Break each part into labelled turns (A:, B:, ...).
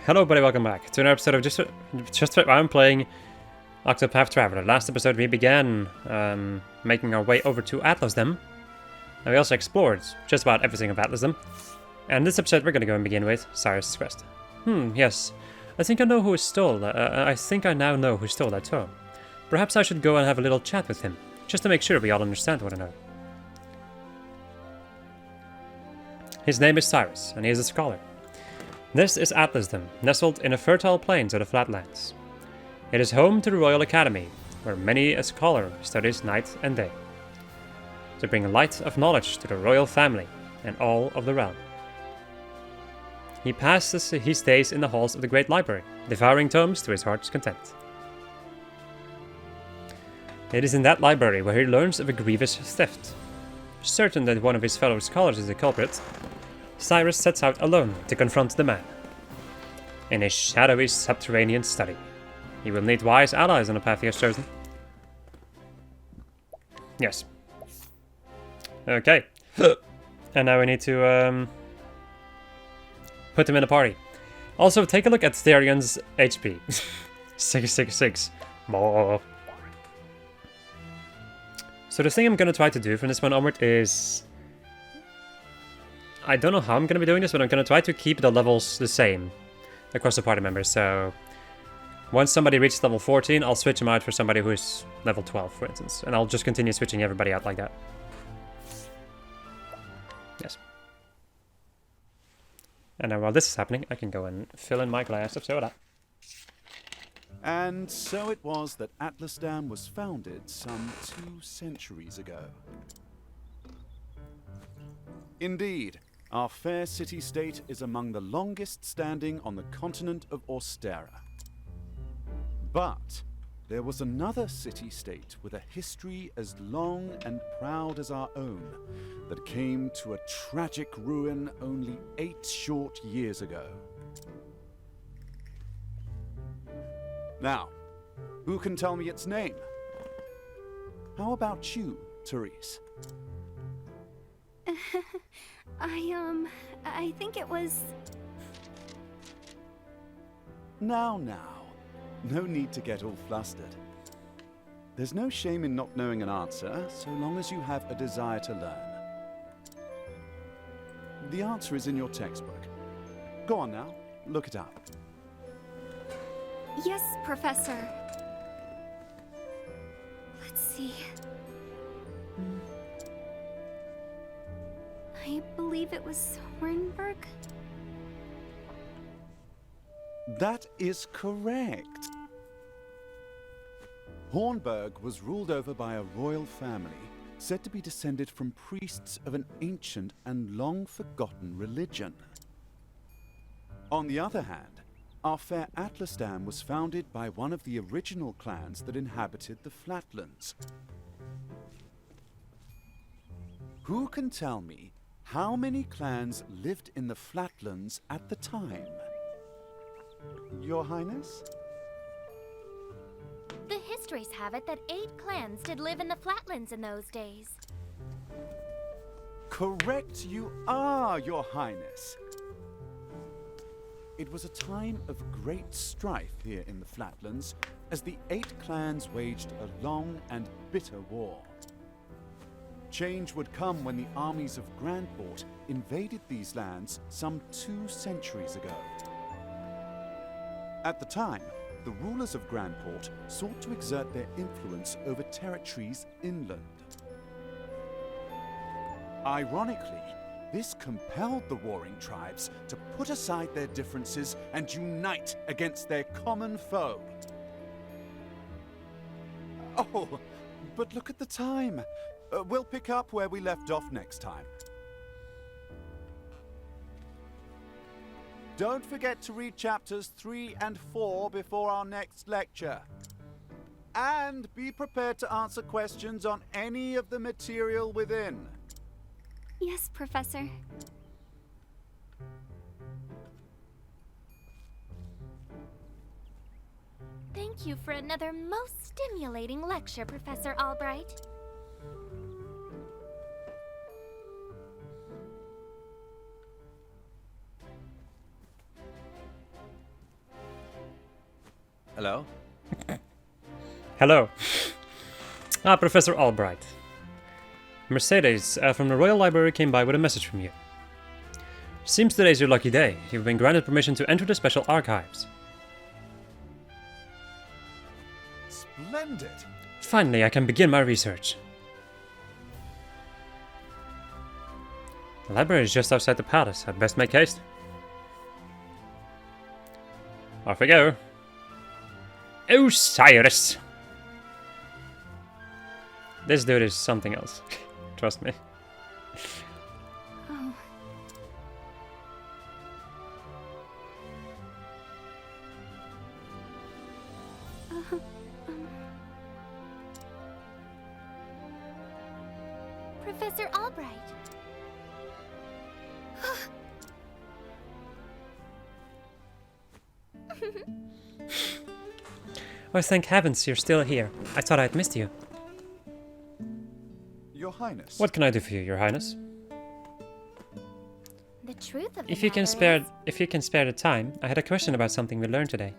A: Hello everybody, welcome back to another episode of Just I'm playing Octopath Traveler. Last episode we began making our way over to Atlasdom, and we also explored just about everything of Atlasdom. And this episode we're gonna go and begin with Cyrus' quest. Yes. I think I know who stole I think I now know who stole that tome. Perhaps I should go and have a little chat with him, just to make sure we all understand one another. His name is Cyrus, and he is a scholar. This is Atlasdom, nestled in the fertile plains of the Flatlands. It is home to the Royal Academy, where many a scholar studies night and day, to bring light of knowledge to the royal family and all of the realm. He passes his days in the halls of the Great Library, devouring tomes to his heart's content. It is in that library where he learns of a grievous theft. Certain that one of his fellow scholars is the culprit, Cyrus sets out alone to confront the man. In his shadowy subterranean study, he will need wise allies on the path he has chosen. Yes. Okay. And now we need to put him in a party. Also, take a look at Therion's HP. 666. More. So the thing I'm going to try to do from this point onward is... I don't know how I'm going to be doing this, but I'm going to try to keep the levels the same across the party members. So once somebody reaches level 14, I'll switch them out for somebody who is level 12, for instance. And I'll just continue switching everybody out like that. Yes. And now while this is happening, I can go and fill in my glass of soda.
B: And so it was that Atlasdom was founded some 2 centuries ago. Indeed, our fair city-state is among the longest standing on the continent of Austera. But there was another city-state with a history as long and proud as our own that came to a tragic ruin only 8 short years ago. Now, who can tell me its name? How about you, Therese?
C: I think it was...
B: Now. No need to get all flustered. There's no shame in not knowing an answer, so long as you have a desire to learn. The answer is in your textbook. Go on now, look it up.
C: Yes, Professor. Let's see. I believe it was Hornburg.
B: That is correct. Hornburg was ruled over by a royal family, said to be descended from priests of an ancient and long-forgotten religion. On the other hand, our fair Atlasdom was founded by one of the original clans that inhabited the Flatlands. Who can tell me how many clans lived in the Flatlands at the time? Your Highness?
D: The histories have it that 8 clans did live in the Flatlands in those days.
B: Correct you are, Your Highness. It was a time of great strife here in the Flatlands as the 8 clans waged a long and bitter war. Change would come when the armies of Grandport invaded these lands some 2 centuries ago. At the time, the rulers of Grandport sought to exert their influence over territories inland. Ironically, this compelled the warring tribes to put aside their differences and unite against their common foe. Oh, but look at the time. We'll pick up where we left off next time. Don't forget to read chapters 3 and 4 before our next lecture. And be prepared to answer questions on any of the material within.
C: Yes, Professor.
D: Thank you for another most stimulating lecture, Professor Albright.
B: Hello?
A: Hello. Professor Albright. Mercedes from the Royal Library came by with a message from you. Seems today's your lucky day. You've been granted permission to enter the special archives.
B: Splendid!
A: Finally, I can begin my research. The library is just outside the palace. I'd best make haste. Off we go. Osiris! This dude is something else. Trust me.
C: Oh.
D: Professor Albright.
A: Oh, thank heavens you're still here. I thought I'd missed you.
B: Your Highness.
A: What can I do for you, Your Highness?
D: The truth of the
A: If you can
D: matter
A: spare the time, I had a question about something we learned today.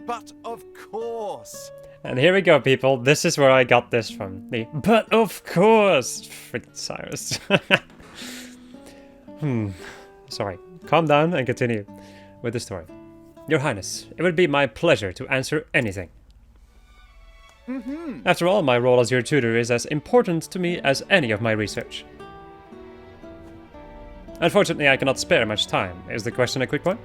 B: But of course!
A: And here we go, people. This is where I got this from. But of course! Freaking Cyrus. Sorry. Calm down and continue with the story. Your Highness, it would be my pleasure to answer anything. After all, my role as your tutor is as important to me as any of my research. Unfortunately, I cannot spare much time. Is the question a quick one?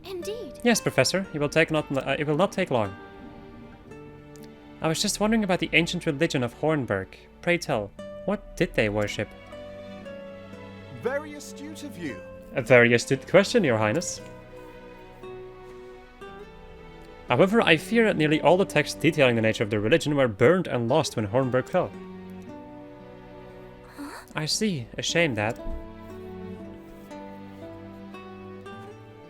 D: Indeed.
A: Yes, Professor. It will not take long. I was just wondering about the ancient religion of Hornburg. Pray tell, what did they worship?
B: Very astute of you.
A: A very astute question, Your Highness. However, I fear that nearly all the texts detailing the nature of the religion were burned and lost when Hornburg fell. I see. A shame that.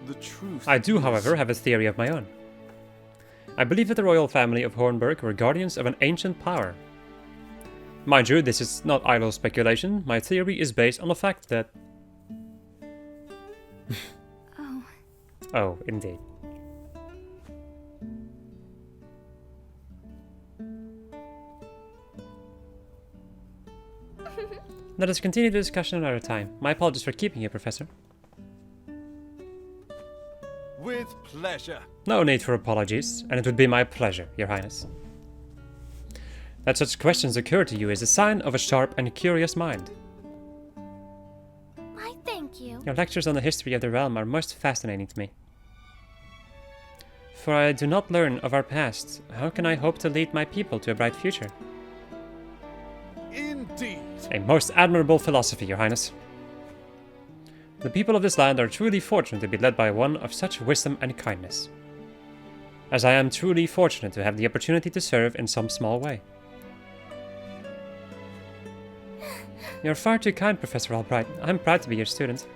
B: The truth.
A: I do,
B: is-
A: however, have a theory of my own. I believe that the royal family of Hornburg were guardians of an ancient power. Mind you, this is not idle speculation. My theory is based on the fact that...
C: Oh.
A: Oh, indeed. Let us continue the discussion another time. My apologies for keeping you, Professor.
B: With pleasure.
A: No need for apologies, and it would be my pleasure, Your Highness. That such questions occur to you is a sign of a sharp and curious mind.
D: I thank you.
A: Your lectures on the history of the realm are most fascinating to me. For I do not learn of our past, how can I hope to lead my people to a bright future?
B: Indeed.
A: A most admirable philosophy, Your Highness. The people of this land are truly fortunate to be led by one of such wisdom and kindness. As I am truly fortunate to have the opportunity to serve in some small way. You're far too kind, Professor Albright. I'm proud to be your student.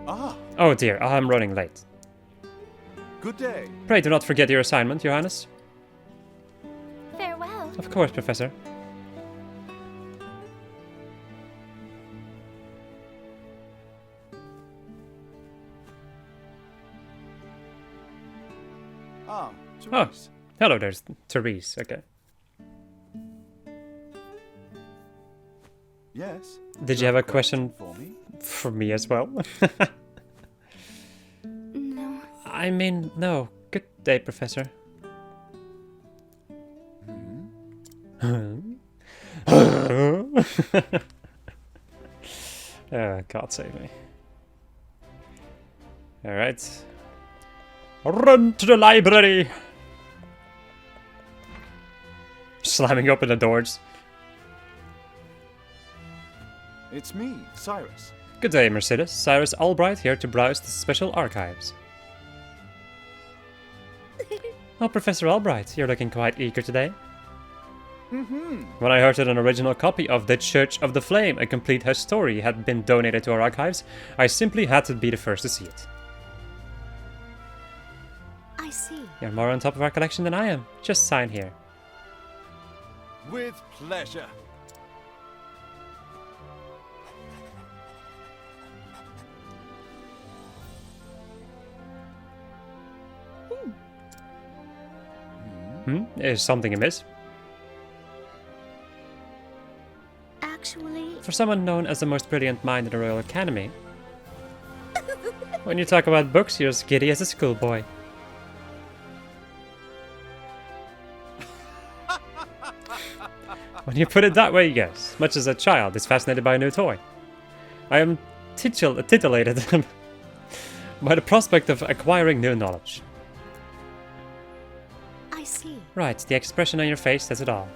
B: Ah,
A: Oh dear, I'm running late.
B: good day.
A: Pray do not forget your assignment, Your Highness.
D: Farewell.
A: Of course, Professor.
B: Ah,
A: Oh.
B: Therese.
A: Hello, there's Therese. Okay.
B: Yes.
A: Did you have a question
B: for me?
A: for me as well?
C: No.
A: I mean, no. Good day, Professor. God save me. Alright. Run to the library! Slamming open the doors.
B: It's me, Cyrus.
A: Good day, Mercedes. Cyrus Albright here to browse the special archives. Oh, Professor Albright, you're looking quite eager today. When I heard that an original copy of The Church of the Flame, a complete story, had been donated to our archives, I simply had to be the first to see it.
C: I see.
A: You're more on top of our collection than I am. Just sign here.
B: With pleasure.
A: Is something amiss?
C: Actually,
A: For someone known as the most brilliant mind in the Royal Academy, when you talk about books, you're as giddy as a schoolboy. When you put it that way, yes. Much as a child is fascinated by a new toy. I am titillated by the prospect of acquiring new knowledge.
C: I see.
A: Right, the expression on your face says it all.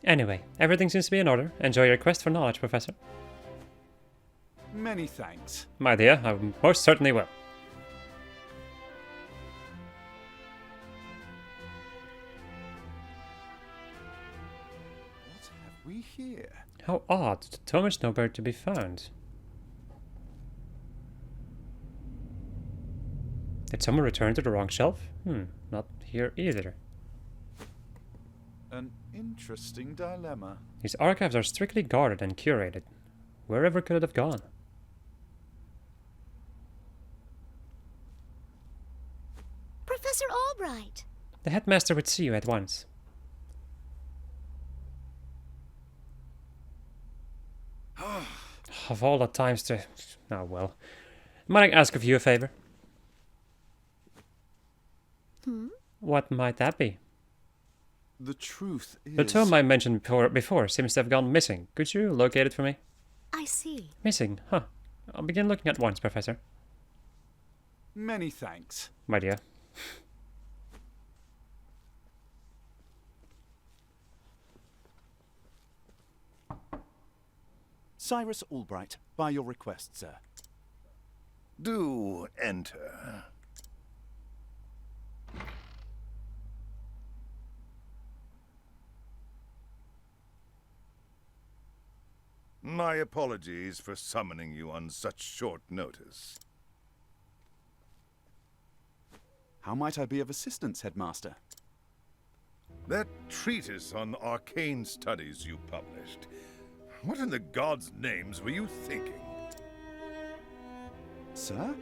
A: Anyway, everything seems to be in order. Enjoy your quest for knowledge, Professor.
B: Many thanks.
A: My dear, I most certainly will.
B: What have we here?
A: How odd. The tome is nowhere to be found. Did someone return to the wrong shelf? Not here either.
B: An interesting dilemma.
A: These archives are strictly guarded and curated. Wherever could it have gone?
C: Professor Albright!
A: The headmaster would see you at once. Of all the times to... Oh well. Might I ask of you a favor? What might that be?
B: The truth is...
A: The tome I mentioned before seems to have gone missing. Could you locate it for me?
C: I see.
A: Missing, huh? I'll begin looking at once, Professor.
B: Many thanks.
A: My dear.
B: Cyrus Albright, by your request, sir.
E: Do enter. My apologies for summoning you on such short notice.
B: How might I be of assistance, Headmaster?
E: That treatise on arcane studies you published. What in the gods' names were you thinking?
B: Sir?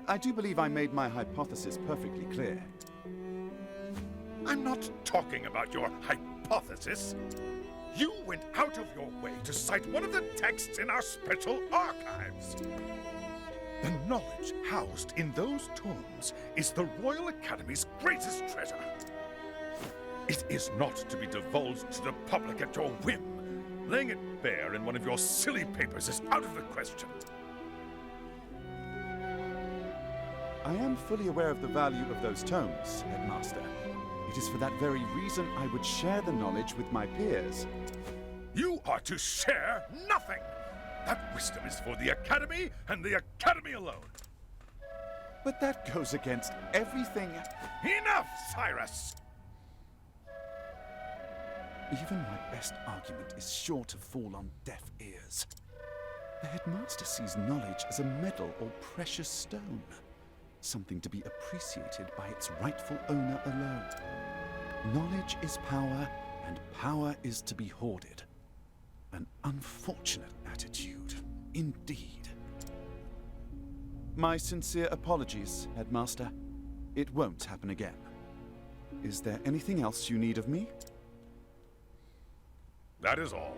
B: I do believe I made my hypothesis perfectly clear.
E: I'm not talking about your hypothesis. You went out of your way to cite one of the texts in our special archives. The knowledge housed in those tomes is the Royal Academy's greatest treasure. It is not to be divulged to the public at your whim. Laying it bare in one of your silly papers is out of the question.
B: I am fully aware of the value of those tomes, Headmaster. It is for that very reason I would share the knowledge with my peers.
E: You are to share nothing! That wisdom is for the Academy and the Academy alone.
B: But that goes against everything...
E: Enough, Cyrus!
B: Even my best argument is sure to fall on deaf ears. The Headmaster sees knowledge as a medal or precious stone. Something to be appreciated by its rightful owner alone. Knowledge is power, and power is to be hoarded. An unfortunate attitude, indeed. My sincere apologies, Headmaster. It won't happen again. Is there anything else you need of me?
E: That is all.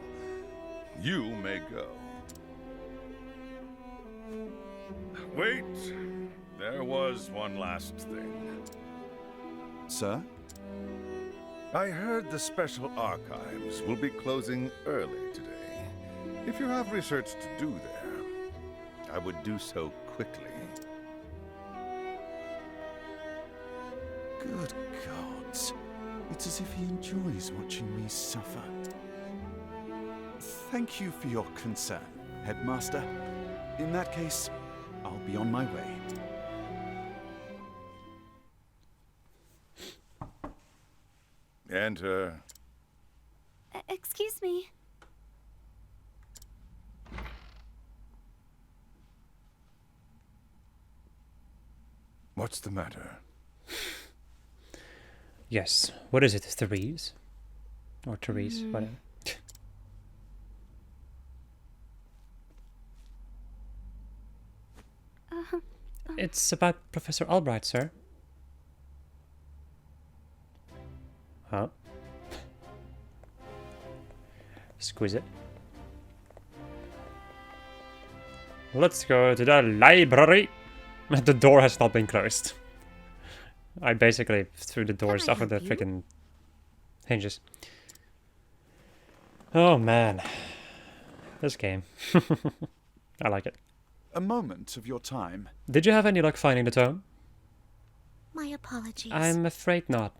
E: You may go. Wait. There was one last thing.
B: Sir?
E: I heard the special archives will be closing early today. If you have research to do there, I would do so quickly.
B: Good gods. It's as if he enjoys watching me suffer. Thank you for your concern, Headmaster. In that case, I'll be on my way.
E: Enter.
D: Excuse me.
E: What's the matter?
A: Yes. What is it, Therese? Or Therese, whatever. It's about Professor Albright, sir. Huh? Squeeze it. Let's go to the library. The door has not been closed. I basically threw the doors off of the freaking hinges. Oh man. This game. I like it.
B: A moment of your time.
A: Did you have any luck finding the tome?
C: My apologies.
A: I'm afraid not.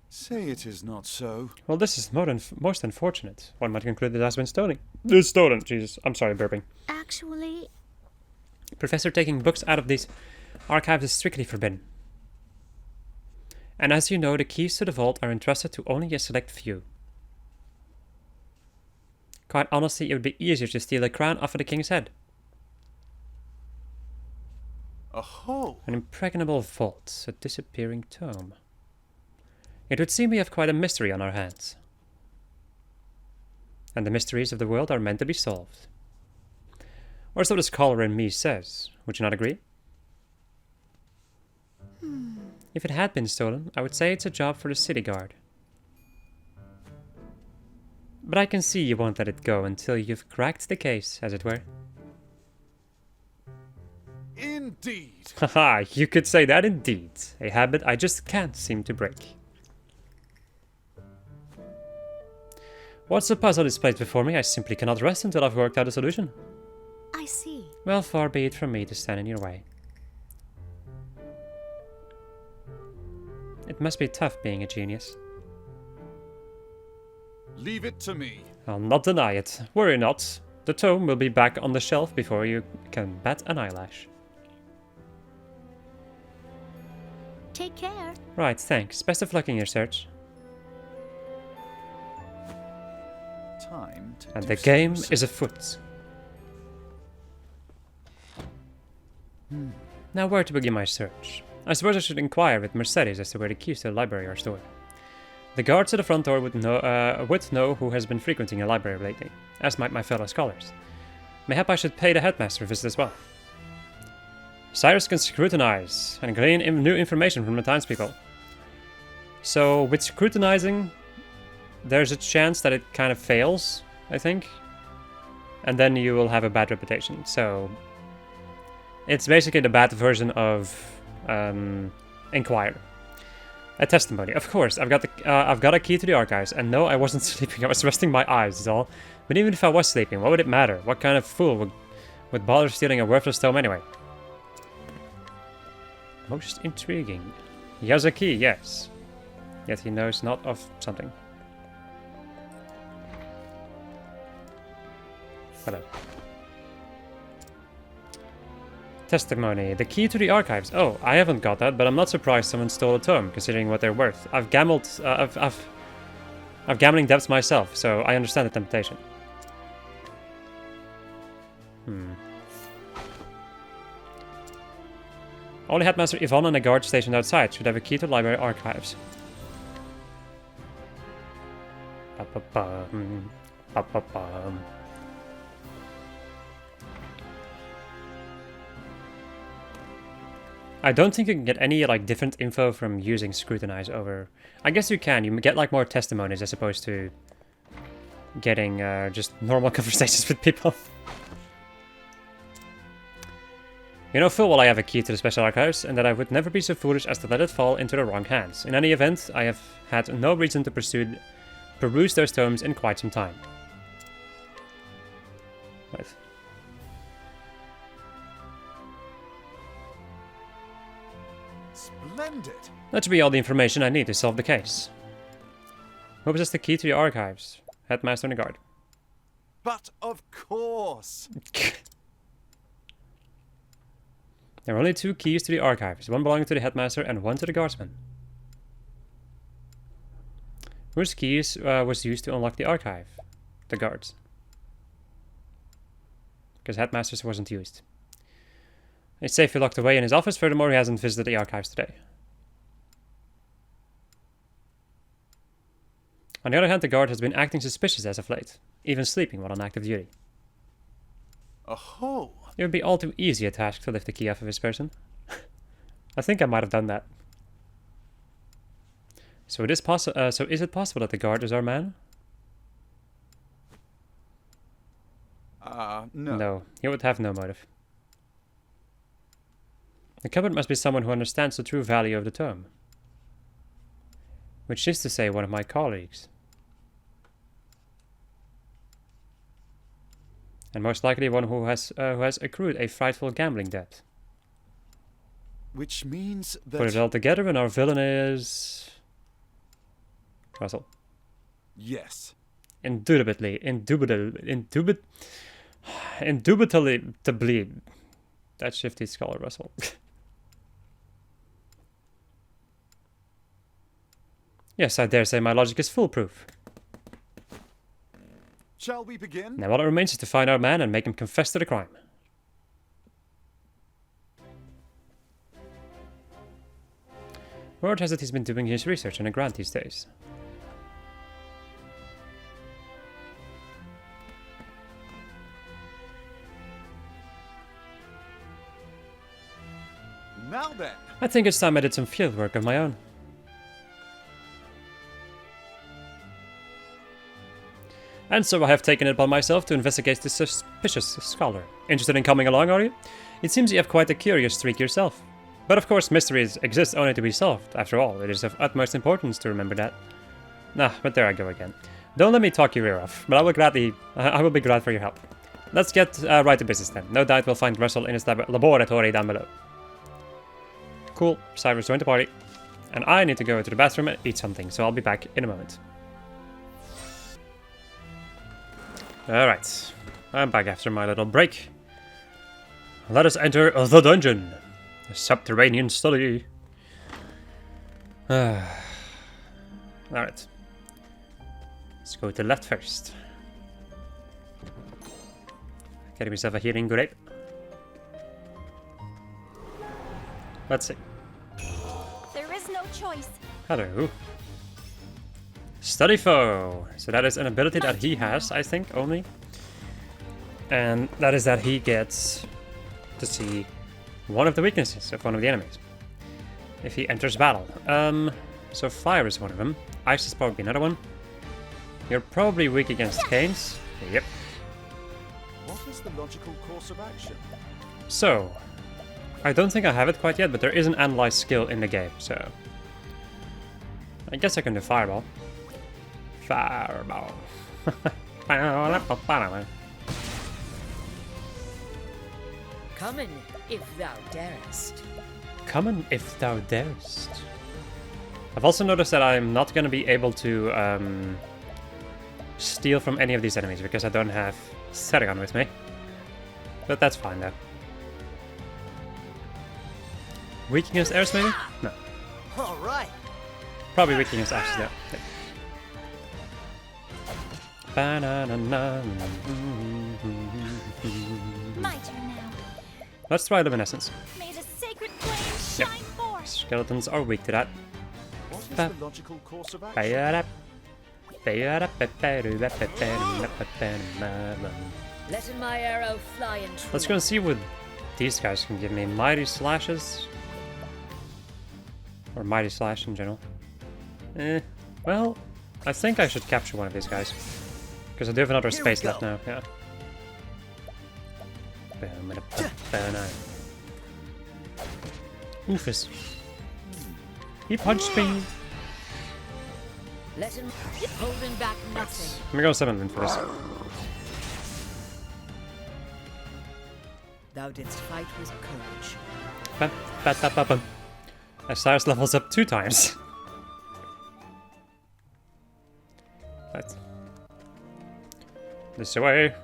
B: Say it is not so.
A: Well, this is most unfortunate. One might conclude it has been stolen. It's stolen, Jesus. I'm sorry, burping.
C: Actually,
A: Professor, taking books out of these archives is strictly forbidden. And as you know, the keys to the vault are entrusted to only a select few. Quite honestly, it would be easier to steal a crown off of the king's head.
B: Oh,
A: An impregnable vault, a disappearing tome. It would seem we have quite a mystery on our hands. And the mysteries of the world are meant to be solved. Or so the scholar in me says. Would you not agree? If it had been stolen, I would say it's a job for the city guard. But I can see you won't let it go until you've cracked the case, as it were.
B: indeed.
A: Haha, you could say that indeed. A habit I just can't seem to break. Once the puzzle is placed before me, I simply cannot rest until I've worked out a solution.
C: I see.
A: Well, far be it from me to stand in your way. It must be tough being a genius.
B: Leave it to me.
A: I'll not deny it. Worry not. The tome will be back on the shelf before you can bat an eyelash.
C: Take care.
A: Right, thanks. Best of luck in your search.
B: Time to
A: And
B: do
A: the
B: some
A: game
B: research.
A: is afoot. Now where to begin my search? I suppose I should inquire with Mercedes as to where the keys to the library are stored. The guards at the front door would know who has been frequenting the library lately, as might my fellow scholars. Mayhap I should pay the headmaster a visit as well. Cyrus can scrutinize and glean new information from the townspeople. So with scrutinizing, there's a chance that it kind of fails, I think. And then you will have a bad reputation. So it's basically the bad version of Inquire. A testimony. Of course, I've got a key to the archives, and no, I wasn't sleeping. I was resting my eyes, is all. But even if I was sleeping, what would it matter? What kind of fool would bother stealing a worthless tome anyway? Most intriguing. He has a key, yes. Yet he knows not of something. Hello. Testimony. The key to the archives. Oh, I haven't got that, but I'm not surprised someone stole a tome, considering what they're worth. I've gambled. I've gambling debts myself, so I understand the temptation. Only Headmaster Yvonne and a guard stationed outside should have a key to the library archives. Ba-ba-bum, ba-ba-bum. I don't think you can get any like different info from using Scrutinize over. I guess you can. You get like more testimonies as opposed to getting just normal conversations with people. You know full well I have a key to the special archives, and that I would never be so foolish as to let it fall into the wrong hands. In any event, I have had no reason to peruse those tomes in quite some time. Right.
B: Splendid.
A: That should be all the information I need to solve the case. Who possessed the key to the archives? Headmaster and the guard.
B: But of course.
A: There are only 2 keys to the archives, one belonging to the headmaster and one to the guardsman. Whose keys was used to unlock the archive? The guards. Because headmaster's wasn't used. It's safely locked away in his office, furthermore he hasn't visited the archives today. On the other hand, the guard has been acting suspicious as of late, even sleeping while on active duty.
B: Oh.
A: It would be all too easy a task to lift the key off of this person. I think I might have done that. So it is so is it possible that the guard is our man?
B: No.
A: No, he would have no motive. The cupboard must be someone who understands the true value of the term. Which is to say, one of my colleagues. And most likely one who has accrued a frightful gambling debt.
B: Which means that...
A: Put it all together and our villain is... Russell.
B: Yes.
A: Indubitably. That shifty scholar, Russell. Yes, I dare say my logic is foolproof.
B: Shall we begin?
A: Now all that remains is to find our man and make him confess to the crime. Word has it he's been doing his research on a grant these days.
B: Now then.
A: I think it's time I did some field work of my own. And so I have taken it upon myself to investigate this suspicious scholar. Interested in coming along, are you? It seems you have quite a curious streak yourself. But of course, mysteries exist only to be solved. After all, it is of utmost importance to remember that. But there I go again. Don't let me talk your ear off, but I will be glad for your help. Let's get right to business then. No doubt we'll find Russell in his laboratory down below. Cool, Cyrus joined the party. And I need to go to the bathroom and eat something, so I'll be back in a moment. Alright, I'm back after my little break. Let us enter the dungeon. The subterranean study. Alright. Let's go to the left first. Get myself a healing grape. Let's see.
D: There is no choice.
A: Hello. Study foe. So that is an ability that he has, I think, only. And that is that he gets to see one of the weaknesses of one of the enemies if he enters battle. So fire is one of them. Ice is probably another one. You're probably weak against canes. Yep.
B: What is the logical course of action?
A: So, I don't think I have it quite yet, but there is an analyze skill in the game, so I guess I can do fireball. Fireball.
F: Come in, if thou darest.
A: Come in if thou darest. I've also noticed that I'm not going to be able to steal from any of these enemies because I don't have Serion with me. But that's fine though. Weak against airs maybe? No.
F: Alright.
A: Probably weak against ashes though.
D: My turn now.
A: Let's try Luminescence.
D: May the sacred flame shine forth.
A: Skeletons are weak to that.
B: What is the logical course of action?
F: Letting my arrow fly and true.
A: Let's go and see what these guys can give me. Mighty Slashes? Or Mighty Slash in general. Well, I think I should capture one of these guys. Because I do have another space left now, yeah. Oofus. He punched me.
F: Let him holding back nothing.
A: Let me go summon him for this.
F: Thou didst fight with courage.
A: Cyrus levels up 2 times. Right. This way.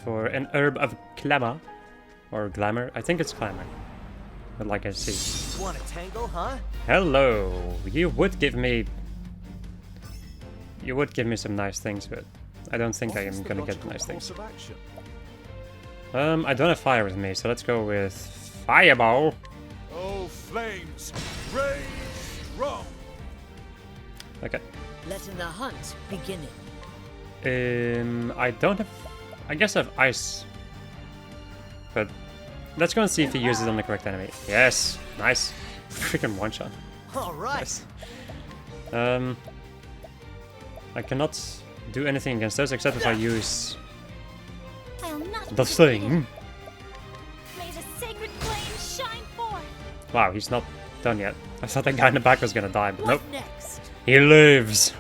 A: For an herb of glamour. Or glamour. I think it's glamour. But like I see.
F: Want a tangle, huh?
A: Hello. You would give me some nice things, but I don't think I am gonna get nice things. I don't have fire with me, so let's go with fireball.
B: Oh, flames, rage strong.
A: Okay.
F: Letting the hunt begin.
A: I don't have I guess I have ice. But let's go and see if he uses it on the correct enemy. Yes, nice. Freaking one shot.
F: All right.
A: Nice. I cannot do anything against those except if I use
C: I'll not
A: the
C: be
A: thing.
D: May the sacred flame shine forth.
A: Wow, he's not done yet. I thought that guy in the back was gonna die, but
F: What
A: nope.
F: next?
A: He lives.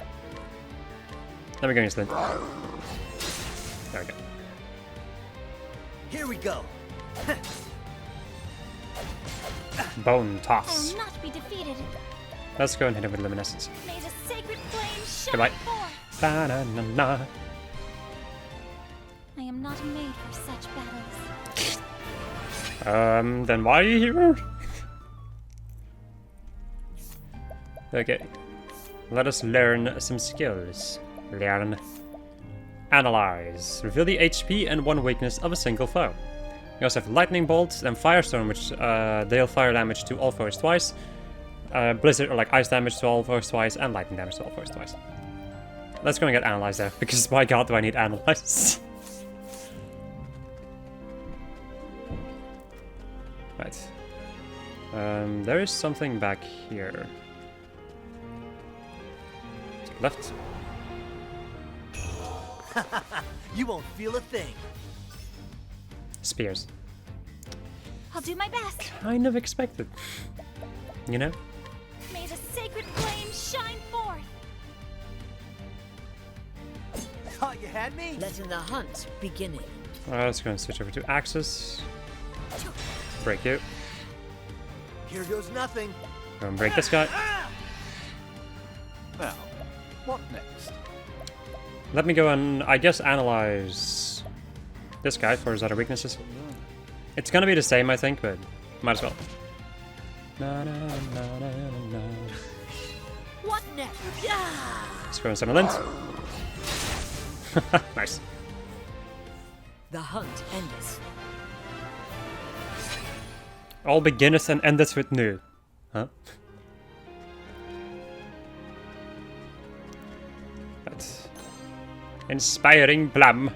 A: Let me go use Lint. There we go.
F: Here we go.
A: Bone
D: I
A: toss.
D: will not be defeated.
A: Let's go and hit him with luminescence.
D: May the sacred flame shine
A: Goodbye.
D: forth.
A: Ba-na-na-na.
D: I am not made for such battles.
A: Then why are you here? Okay. Let us learn some skills. Learn. Analyze. Reveal the HP and one weakness of a single foe. You also have Lightning Bolt and Firestorm, which deal fire damage to all foes twice. Blizzard, or like ice damage to all foes twice, and lightning damage to all foes twice. Let's go and get Analyze there, because my god do I need Analyze. Right. There is something back here. Take left.
F: You won't feel a thing.
A: Spears.
D: I'll do my best.
A: Kind of expected. You know?
D: May the sacred flame shine forth.
F: Thought you had me? Letting the hunt beginning.
A: Let's go and switch over to Axis. Break you.
F: Here goes nothing.
A: Go and break this guy.
B: Now, what next?
A: Let me go and, I guess, analyze this guy for his other weaknesses. It's gonna be the same, I think, but might as well. Na, na, na, na, na.
F: What next? Yeah.
A: Let's go and summon Lint. Nice.
F: The hunt endeth.
A: All beginneth and endeth with new. Huh? That's inspiring Blam.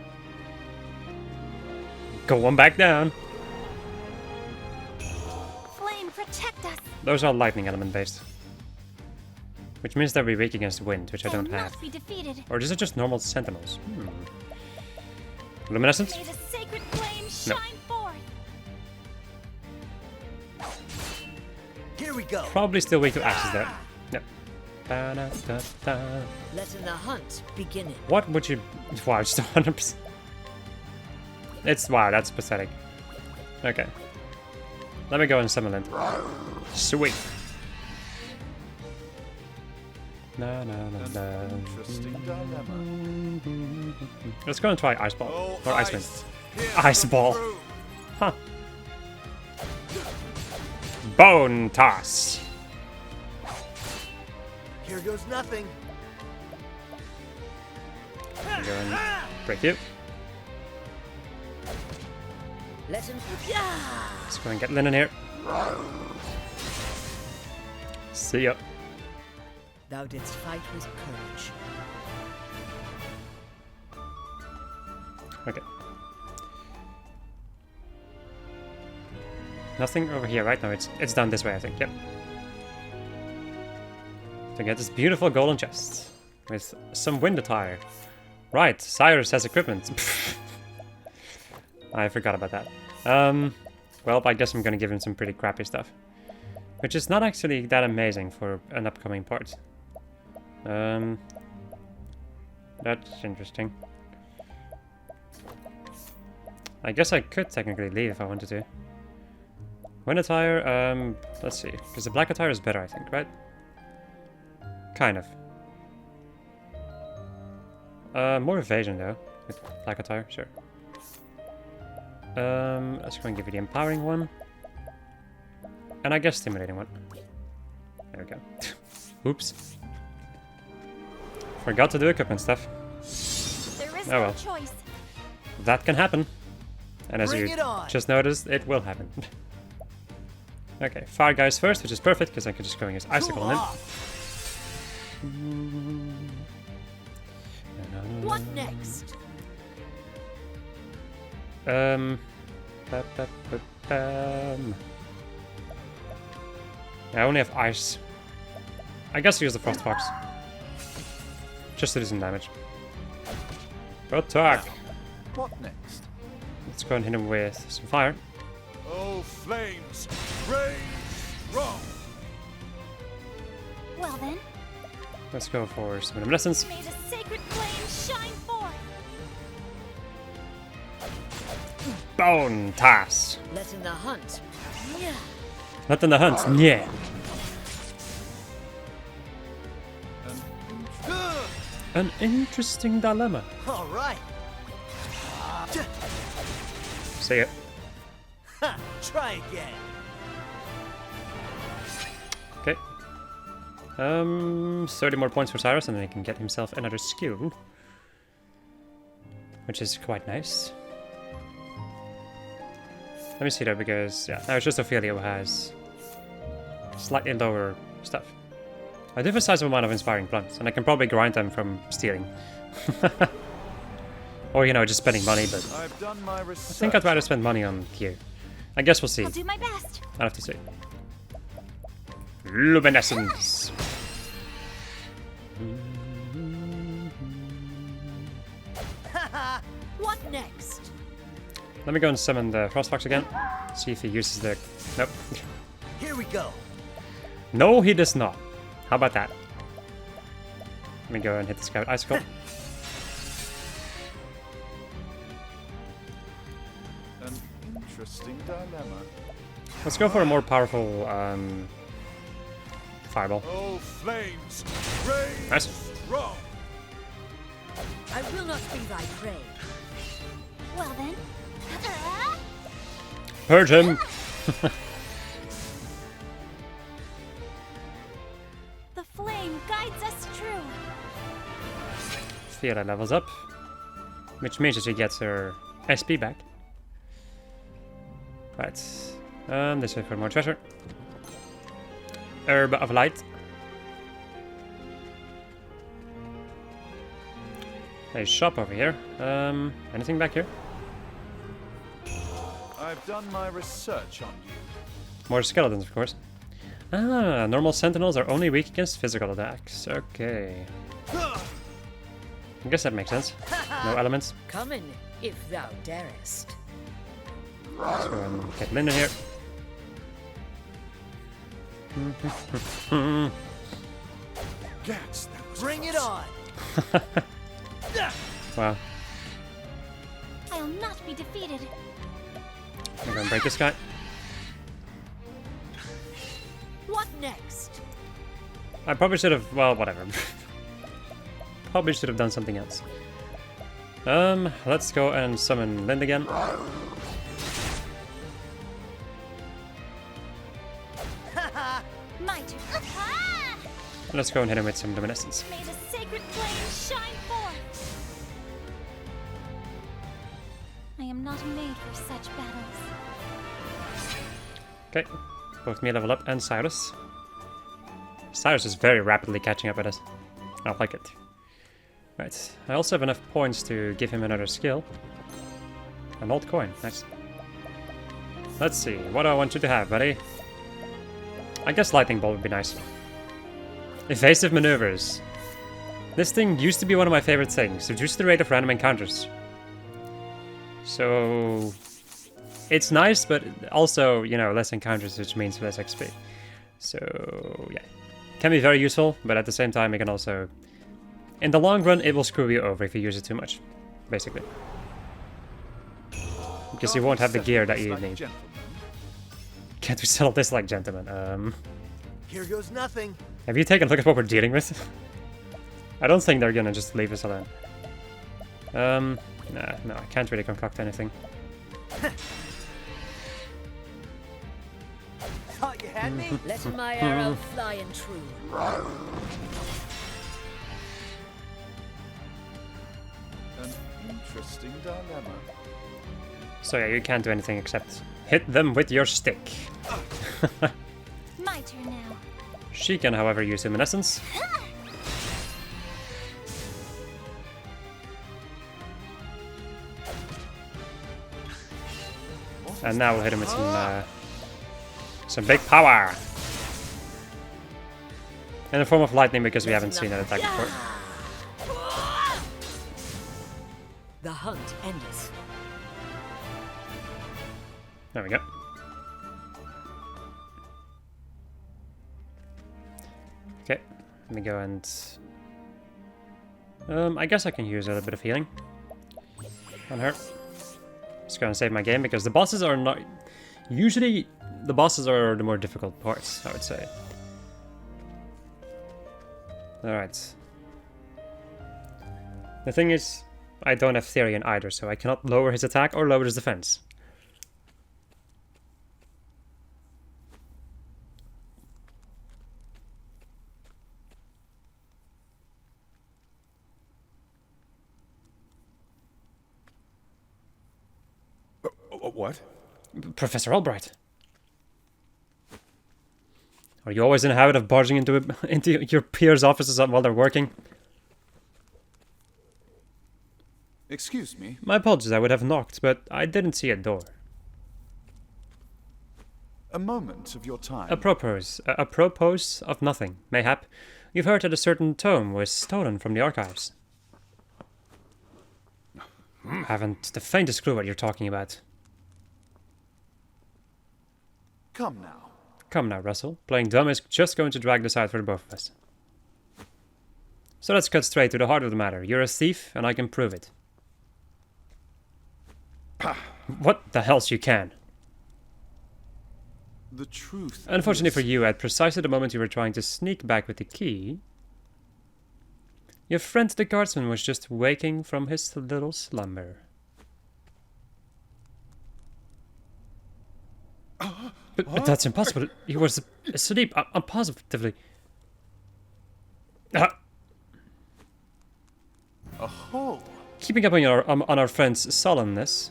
A: Go on back down.
D: Flame, protect us.
A: Those are lightning element based. Which means they'll be weak against wind, which I
D: I will
A: don't have.
D: not be defeated.
A: Or these are just normal sentinels. Luminescence?
D: May the sacred flame
A: No.
D: shine forth.
F: Here we go.
A: Probably still weak to axes there. Yep. Ba-da-da-da.
F: Letting the hunt beginning.
A: What would you... Wow, just 100%. It's... Wow, that's pathetic. Okay. Let me go and summon Lint. Sweet. Na, na, na, na.
B: Interesting dilemma.
A: Let's go and try Ice Ball.
B: Oh,
A: Or Ice Wind.
B: Here's
A: Ice
B: the
A: Ball.
B: proof.
A: Huh. Bone Toss.
F: Here goes nothing.
A: Go and break you.
F: Let him. Yeah.
A: Let's go and get Lin in here. See ya.
F: Thou didst fight with courage.
A: Okay. Nothing over here, right? No, it's down this way, I think. Yep. To get this beautiful golden chest with some wind attire. Right, Cyrus has equipment. I forgot about that. Well, I guess I'm gonna give him some pretty crappy stuff, which is not actually that amazing for an upcoming part. That's interesting. I guess I could technically leave if I wanted to. Wind attire, let's see, because the black attire is better, I think, right? Kind of. More evasion though, with black attire, sure. Let's go and give you the empowering one. And I guess stimulating one. There we go. Oops. Forgot to do equipment stuff.
D: There is
A: Oh
D: no
A: well.
D: choice.
A: That can happen. And as
F: Bring
A: you
F: it on.
A: just noticed, it will happen. Okay, fire guys first, which is perfect, because I can just go and use Icicle on
F: Cool
A: him.
F: off. What next?
A: I only have ice. I guess use the frost fox. Just to do some damage. Attack!
B: What next?
A: Let's go and hit him with some fire.
E: Oh, flames, rage strong.
D: Well then,
A: Let's go for some luminescence.
D: may the sacred flame shine forth.
A: Bone toss.
F: Let in the hunt. Yeah.
A: Not in the hunt. Yeah. An interesting dilemma.
F: All right.
A: See ya.
F: Ha, try again.
A: Okay. 30 more points for Cyrus, and then he can get himself another skill, which is quite nice. Let me see though, because yeah, now it's just Ophelia who has slightly lower stuff. I do have a sizable amount of inspiring plants, and I can probably grind them from stealing. Or, you know, just spending money, but
B: I've done my research.
A: I think I'd rather spend money on gear. I guess we'll see.
D: I'll do my best.
A: I'll have to see. Luminescence!
F: What next?
A: Let me go and summon the Frostfox again. See if he uses the... Nope.
F: Here we go.
A: No, he does not. How about that? Let me go and hit the Scout Icicle.
B: An interesting dilemma.
A: Let's go for a more powerful Fireball.
E: Oh, flames, rage
A: Nice.
E: strong.
F: I will not be thy prey.
D: Well then.
A: Purge him!
D: The flame guides us true.
A: Fiora levels up, which means that she gets her SP back. Right. This way for more treasure. Herb of Light. A shop over here. Anything back here?
B: I've done my research on you.
A: More skeletons, of course. Ah, normal sentinels are only weak against physical attacks. Okay. I guess that makes sense. No elements.
F: Come in, if thou darest.
A: Let's go and get Linda here.
E: Gats, that was
F: Bring it
E: close.
F: on.
A: Wow.
D: I'll not be defeated.
A: I'm gonna break this guy.
F: What next?
A: I probably should have, well, whatever. Probably should have done something else. Let's go and summon Lind again.
D: My turn.
A: And let's go and hit him with some luminescence.
D: May the sacred flame shine forth. I am not made for such battles.
A: Okay. Both me level up and Cyrus. Cyrus is very rapidly catching up with us. I like it. Right. I also have enough points to give him another skill. An old coin. Nice. Let's see. What do I want you to have, buddy? I guess Lightning Bolt would be nice. Evasive maneuvers. This thing used to be one of my favorite things. Reduce the rate of random encounters. So... it's nice, but also, you know, less encounters, which means less XP. So, yeah. Can be very useful, but at the same time, it can also... in the long run, it will screw you over if you use it too much, basically. Because you won't have the gear that you need. Can't we settle this like gentlemen?
F: Here goes nothing.
A: Have you taken a look at what we're dealing with? I don't think they're gonna just leave us alone. Nah, no, I can't really concoct anything.
F: Thought you had me? Let my arrow fly and true.
B: An interesting dilemma.
A: So yeah, you can't do anything except hit them with your stick.
D: My turn now.
A: She can, however, use luminescence. And now we'll hit him with some big power. In the form of lightning, because we haven't seen that attack before.
F: The hunt endeth.
A: There we go. Okay, let me go and... I guess I can use a little bit of healing on her. Just gonna save my game, because the bosses are not... Usually, the bosses are the more difficult parts, I would say. Alright. The thing is, I don't have Therian either, so I cannot lower his attack or lower his defense.
E: What?
A: Professor Albright. Are you always in the habit of barging into your peers' offices while they're working?
B: Excuse me.
A: My apologies, I would have knocked, but I didn't see a door.
B: A moment of your time.
A: Apropos of nothing, mayhap. You've heard that a certain tome was stolen from the archives. Haven't the faintest clue what you're talking about.
B: Come now.
A: Come now, Russell. Playing dumb is just going to drag this out for the both of us. So let's cut straight to the heart of the matter. You're a thief, and I can prove it. What the hell's you can?
B: The truth.
A: Unfortunately
B: is...
A: for you, at precisely the moment you were trying to sneak back with the key, your friend the guardsman was just waking from his little slumber. But that's impossible. He was asleep. I'm positively.
B: Oh.
A: Keeping up on our friend's solemnness,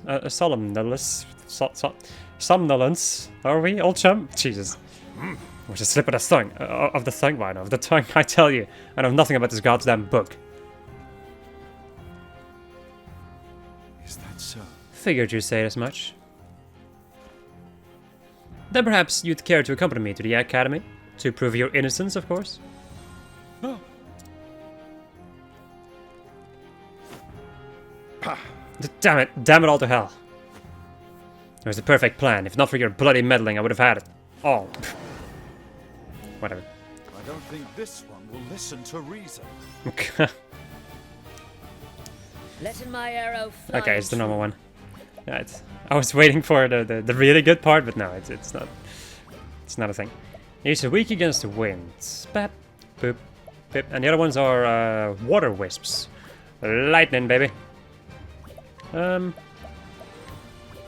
A: somnolence. Are we, old chum? Jesus, was a slip of the tongue. Of the tongue. I tell you, I know nothing about this goddamn book.
B: Is that so?
A: Figured you'd say as much. Then perhaps you'd care to accompany me to the academy to prove your innocence, of course. Damn it all to hell. It was the perfect plan. If not for your bloody meddling, I would have had it. All. Whatever.
B: I don't think this one will listen to reason.
F: Letting my arrow fly.
A: Okay, it's the normal one. Yeah, I was waiting for the really good part, but no, it's not. It's not a thing. He's weak against the wind. Bap, boop, bip. And the other ones are water wisps. Lightning, baby. Or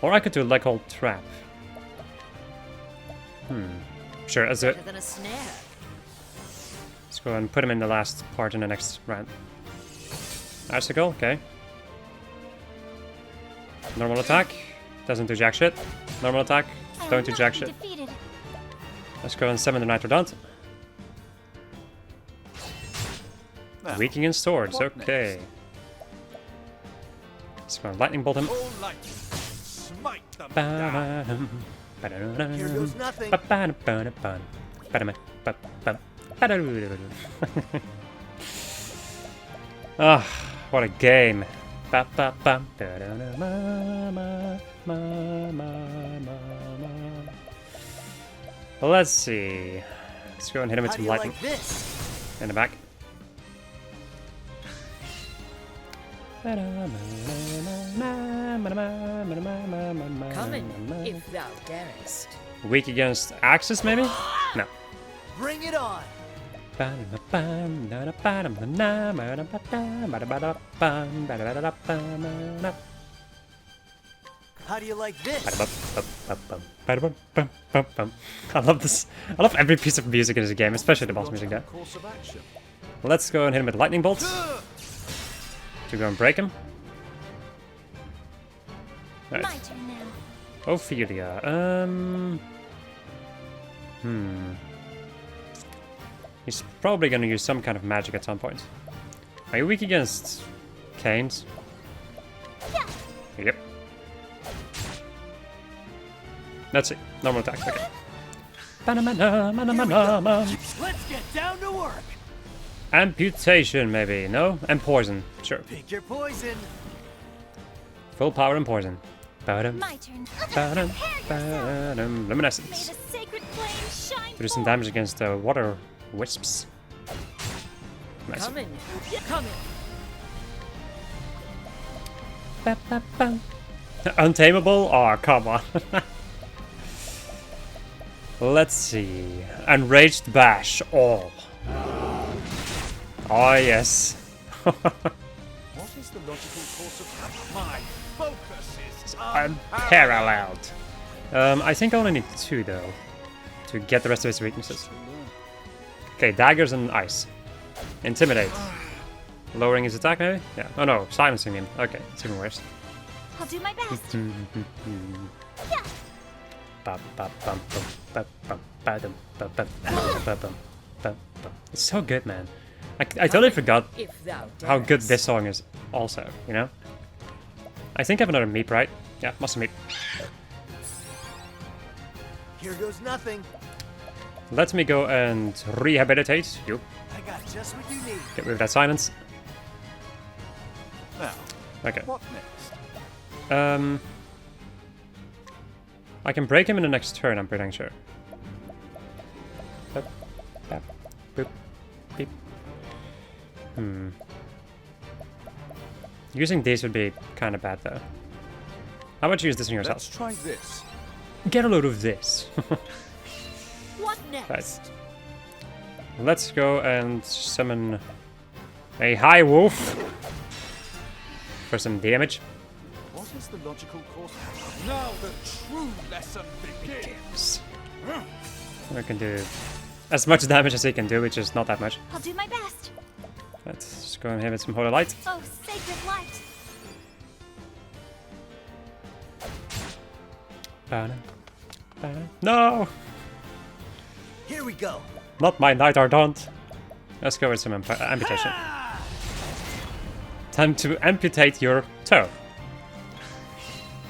A: I could do like old trap. Sure, as a...
F: Better than a snare.
A: Let's go and put him in the last part in the next round. Icicle, okay. Normal attack. Doesn't do jack shit. Normal attack. Don't do jack shit.
D: Defeated.
A: Let's go and summon the Nitrodont.
B: Now,
A: Weak against swords,
B: what
A: okay. Let's go and lightning bolt him.
B: all lightning. Smite them down.
F: Here goes nothing.
A: Ah, what a game. Let's see. Let's go and hit him with
F: How do
A: some
F: you
A: lightning
F: like this?
A: in the back.
F: Coming, if thou darest.
A: Weak against axes, maybe? No.
F: Bring it on. How do you like this?
A: I love this. I love every piece of music in this game, especially the boss music there.
B: Course of action.
A: Let's go and hit him with lightning bolts. To go and break him. Right.
D: My turn now.
A: Ophelia. He's probably gonna use some kind of magic at some point. Are you weak against canes?
D: Yeah.
A: Yep. Let's see. Normal attack. Okay.
F: Let's get down to work.
A: Amputation, maybe. No? And poison. Sure.
F: Pick your poison.
A: Full power and poison. Ba-dum,
D: My turn.
A: ba-dum,
D: Prepare yourself.
A: ba-dum.
D: May
A: Luminescence.
D: the sacred flame shine
A: Do some
D: forth.
A: damage against water wisps. Nice.
F: Coming. Coming.
A: Ba-ba-bum. Untamable? Oh, come on. Let's see. Enraged Bash. All. Oh, yes.
B: What is the logical course of my focus is
A: Unparalleled. I think I only need 2, though, to get the rest of his weaknesses. Okay, daggers and ice. Intimidate. Lowering his attack, maybe? Yeah. Oh no, silencing him. Okay, it's even worse.
D: I'll do my best.
A: It's so good, man. I totally forgot
F: If thou
A: how good
F: darest.
A: this song is also, you know? I think I have another meep, right? Yeah, must have meep.
F: Here goes nothing.
A: Let me go and rehabilitate you.
F: I got just what you need.
A: Get rid of that silence.
B: Now,
A: Okay.
B: what next?
A: I can break him in the next turn, I'm pretty sure. Boop, bap, boop, beep. Using these would be kind of bad, though. How about you use this on
B: Let's
A: yourself?
B: try this.
A: Get a load of this.
F: What next?
A: Right. Let's go and summon a high wolf for some damage.
B: What is the logical course? Now the true lesson begins.
A: I can do as much damage as he can do, which is not that much.
D: I'll do my best.
A: Let's just go and hit with some holy light.
D: Oh, sacred light.
A: No!
F: Here we go.
A: Not my Night Ardent. Let's go with some amputation. Time to amputate your toe.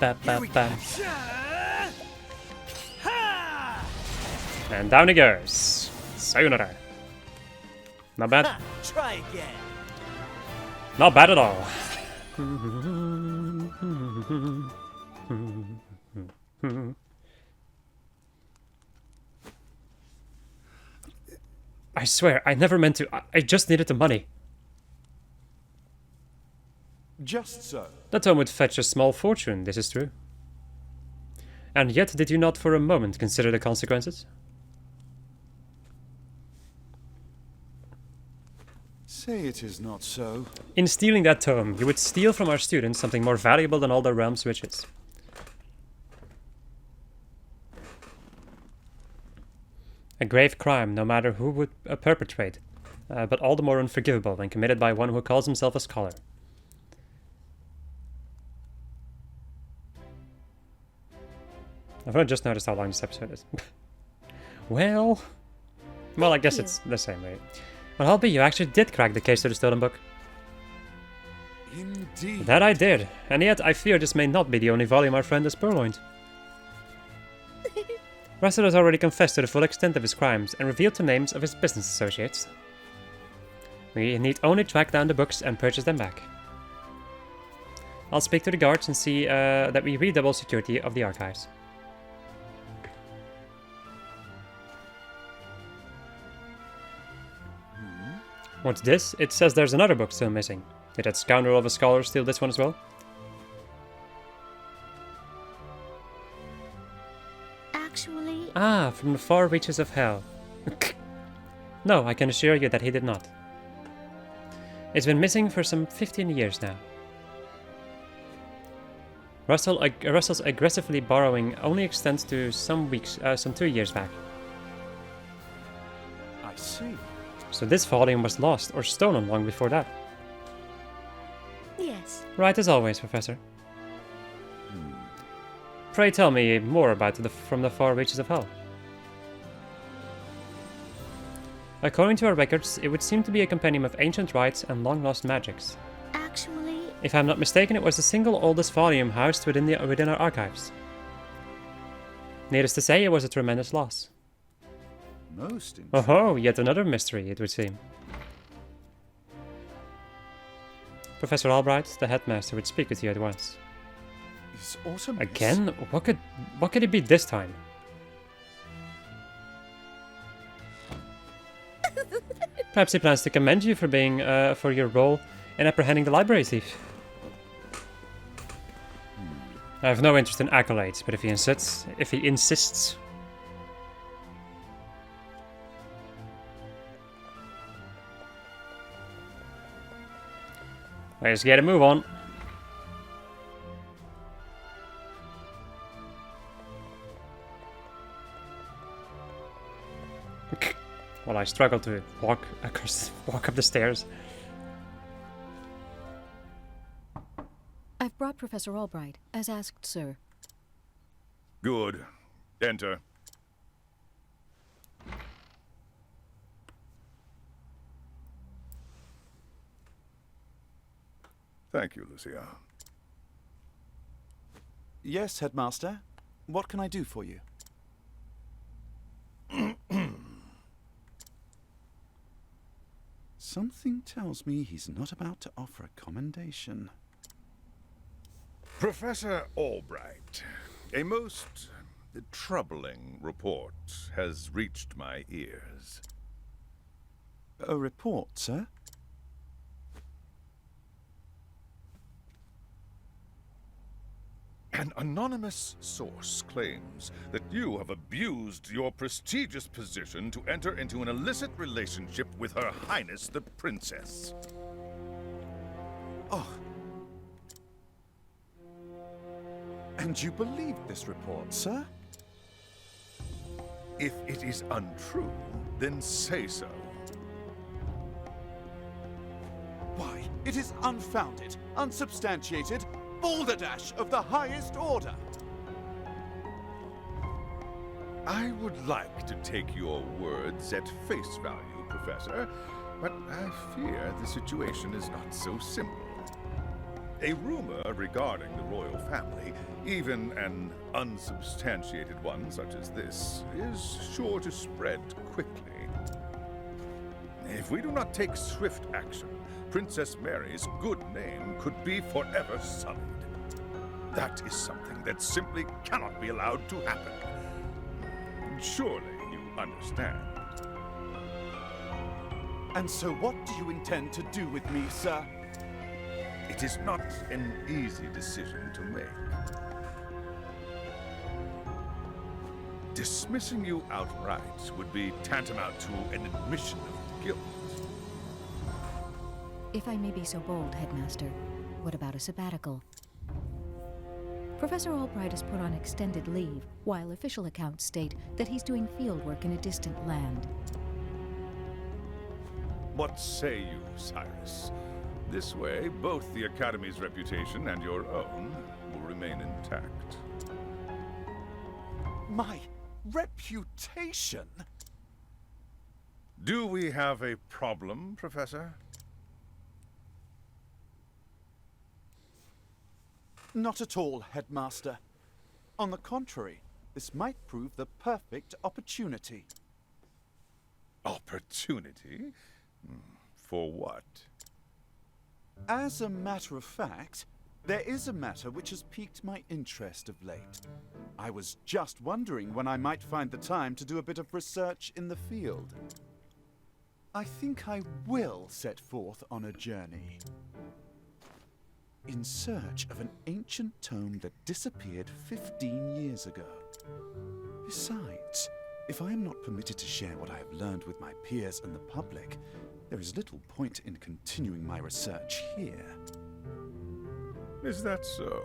A: Ba, ba, ba. And down he goes. Sayonara. Not bad.
F: Ha, try again.
A: Not bad at all. I swear, I never meant to. I just needed the money.
B: Just so.
A: That tome would fetch a small fortune, this is true. And yet, did you not for a moment consider the consequences?
B: Say it is not so.
A: In stealing that tome, you would steal from our students something more valuable than all the realm's riches. A grave crime, no matter who would perpetrate, but all the more unforgivable when committed by one who calls himself a scholar. I've only just noticed how long this episode is. Well, I guess it's the same way. Well, I'll be you actually did crack the case to the stolen book.
B: Indeed.
A: That I did, and yet I fear this may not be the only volume our friend has purloined. Russell has already confessed to the full extent of his crimes and revealed the names of his business associates. We need only track down the books and purchase them back. I'll speak to the guards and see that we redouble security of the archives. What's this? It says there's another book still missing. Did that scoundrel of a scholar steal this one as well?
D: Actually,
A: Ah, from the far reaches of hell. No, I can assure you that he did not. It's been missing for some 15 years now. Russell's aggressively borrowing only extends to some 2 years back.
B: I see.
A: So this volume was lost or stolen long before that.
D: yes.
A: Right as always, Professor. Pray tell me more about From the Far Reaches of Hell. According to our records, it would seem to be a compendium of ancient rites and long-lost magics.
D: Actually,
A: If I'm not mistaken, it was the single oldest volume housed within our archives. Needless to say, it was a tremendous loss.
B: Most interesting.
A: Oh, yet another mystery, it would seem. Professor Albright, the headmaster, would speak with you at once.
B: Is Autumn
A: Again? What could it be this time? Perhaps he plans to commend you for being for your role in apprehending the library thief. I have no interest in accolades, but if he insists. Let's get a move on. While I struggle to walk up the stairs.
G: I've brought Professor Albright, as asked, sir.
E: Good. Enter. Thank you, Lucia.
B: Yes, Headmaster. What can I do for you? Something tells me he's not about to offer a commendation.
E: Professor Albright, a most troubling report has reached my ears.
B: A report, sir?
E: An anonymous source claims that you have abused your prestigious position to enter into an illicit relationship with Her Highness the Princess.
B: Oh. And you believe this report, sir?
E: If it is untrue, then say so.
B: Why, it is unfounded, unsubstantiated, balderdash of the highest order.
E: I would like to take your words at face value, Professor, but I fear the situation is not so simple. A rumor regarding the royal family, even an unsubstantiated one such as this, is sure to spread quickly. If we do not take swift action, Princess Mary's good name could be forever sullied. That is something that simply cannot be allowed to happen. Surely you understand.
B: And so what do you intend to do with me, sir?
E: It is not an easy decision to make. Dismissing you outright would be tantamount to an admission of guilt.
G: If I may be so bold, Headmaster, what about a sabbatical? Professor Albright is put on extended leave, while official accounts state that he's doing fieldwork in a distant land.
E: What say you, Cyrus? This way, both the Academy's reputation and your own will remain intact.
B: My reputation?
E: Do we have a problem, Professor?
B: Not at all, Headmaster. On the contrary, this might prove the perfect opportunity.
E: Opportunity? For what?
B: As a matter of fact, there is a matter which has piqued my interest of late. I was just wondering when I might find the time to do a bit of research in the field. I think I will set forth on a journey. In search of an ancient tome that disappeared 15 years ago. Besides, if I am not permitted to share what I have learned with my peers and the public, there is little point in continuing my research here.
E: Is that so?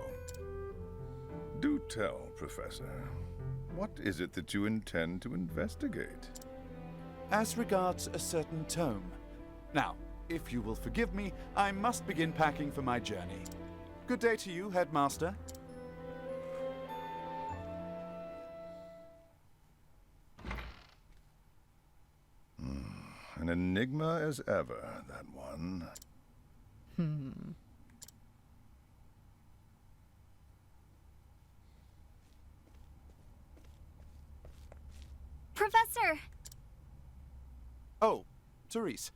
E: Do tell, Professor. What is it that you intend to investigate?
B: As regards a certain tome. Now, if you will forgive me, I must begin packing for my journey. Good day to you, Headmaster.
E: An enigma as ever, that one.
D: Professor!
B: Oh, Therese.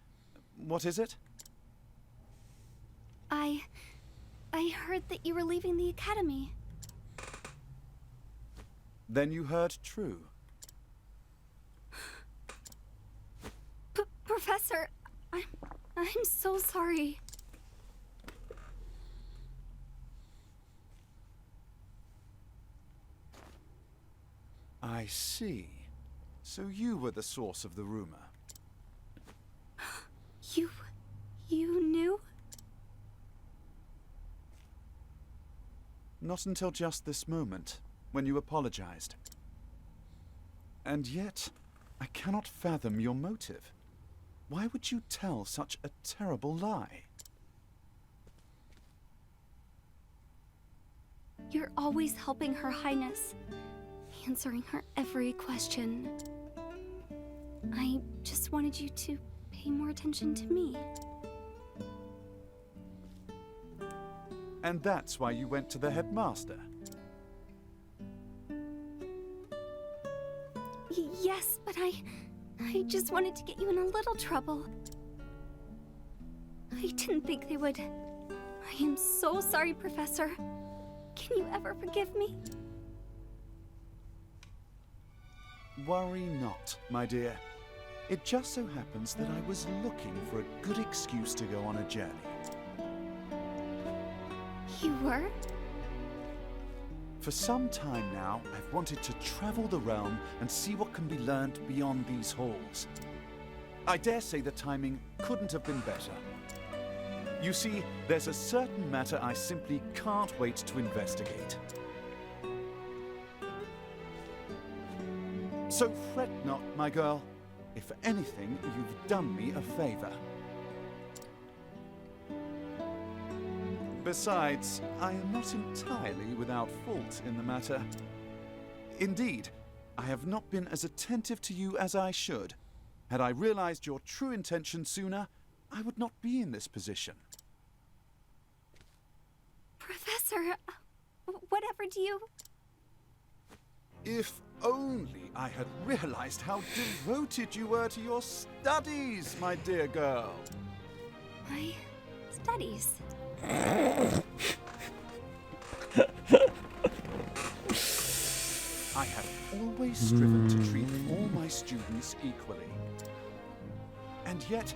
B: What is it?
D: I heard that you were leaving the academy.
B: Then you heard true.
D: Professor, I'm so sorry.
B: I see. So you were the source of the rumor.
D: You knew?
B: Not until just this moment, when you apologized. And yet, I cannot fathom your motive. Why would you tell such a terrible lie?
D: You're always helping Her Highness, answering her every question. I just wanted you to pay more attention to me.
B: And that's why you went to the headmaster.
D: Yes, but I just wanted to get you in a little trouble. I didn't think they would. I am so sorry, Professor. Can you ever forgive me?
B: Worry not, my dear. It just so happens that I was looking for a good excuse to go on a journey.
D: You were?
B: For some time now, I've wanted to travel the realm and see what can be learned beyond these halls. I dare say the timing couldn't have been better. You see, there's a certain matter I simply can't wait to investigate. So fret not, my girl. If anything, you've done me a favor. Besides, I am not entirely without fault in the matter. Indeed, I have not been as attentive to you as I should. Had I realized your true intention sooner, I would not be in this position.
D: Professor, whatever do you...
B: If only I had realized how devoted you were to your studies, my dear girl.
D: My studies?
B: I have always striven to treat all my students equally. And yet,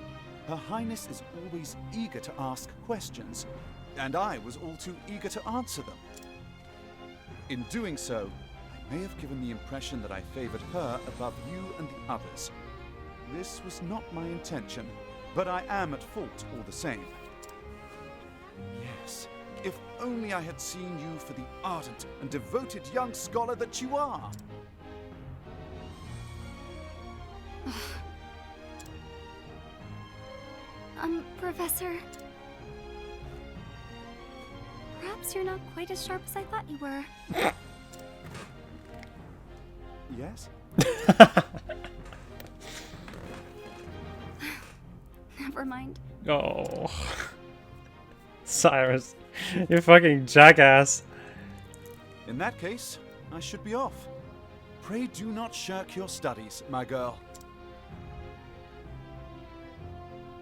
B: Her Highness is always eager to ask questions, and I was all too eager to answer them. In doing so, I may have given the impression that I favored her above you and the others. This was not my intention, but I am at fault all the same. Yes, if only I had seen you for the ardent and devoted young scholar that you are.
D: Professor... Perhaps you're not quite as sharp as I thought you were.
B: Yes?
D: Never mind.
A: Oh. Cyrus, you fucking jackass.
B: In that case, I should be off. Pray do not shirk your studies, my girl.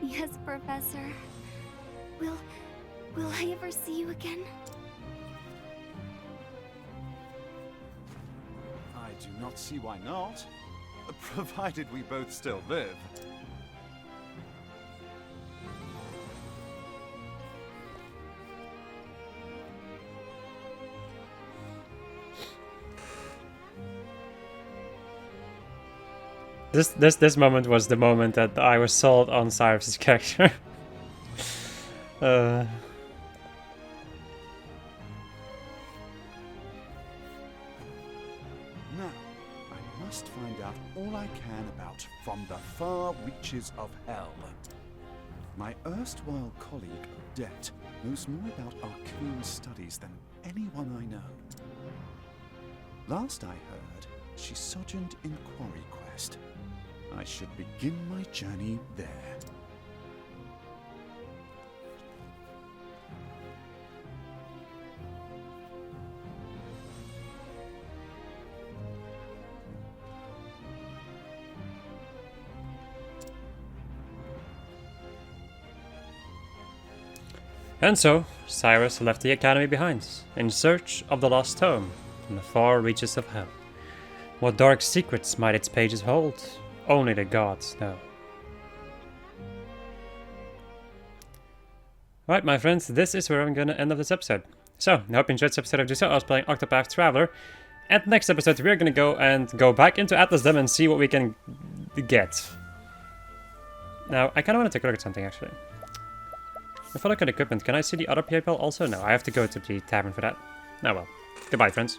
D: Yes, Professor. Will I ever see you again?
B: I do not see why not, provided we both still live.
A: This moment was the moment that I was sold on Cyrus's character.
B: Now, I must find out all I can about From the Far Reaches of Hell. My erstwhile colleague, Odette, knows more about arcane studies than anyone I know. Last I heard, she sojourned in Quarry Quest. I should begin my journey there.
A: And so, Cyrus left the academy behind, in search of the lost tome, in the far reaches of hell. What dark secrets might its pages hold? Only the gods know. Alright, my friends, this is where I'm gonna end of this episode. So, I hope you enjoyed this episode of Juso. I was playing Octopath Traveler. And next episode, we're gonna go back into Atlas Dem and see what we can get. Now, I kinda wanna take a look at something, actually. If I look at equipment, can I see the other people also? No, I have to go to the tavern for that. Oh well. Goodbye, friends.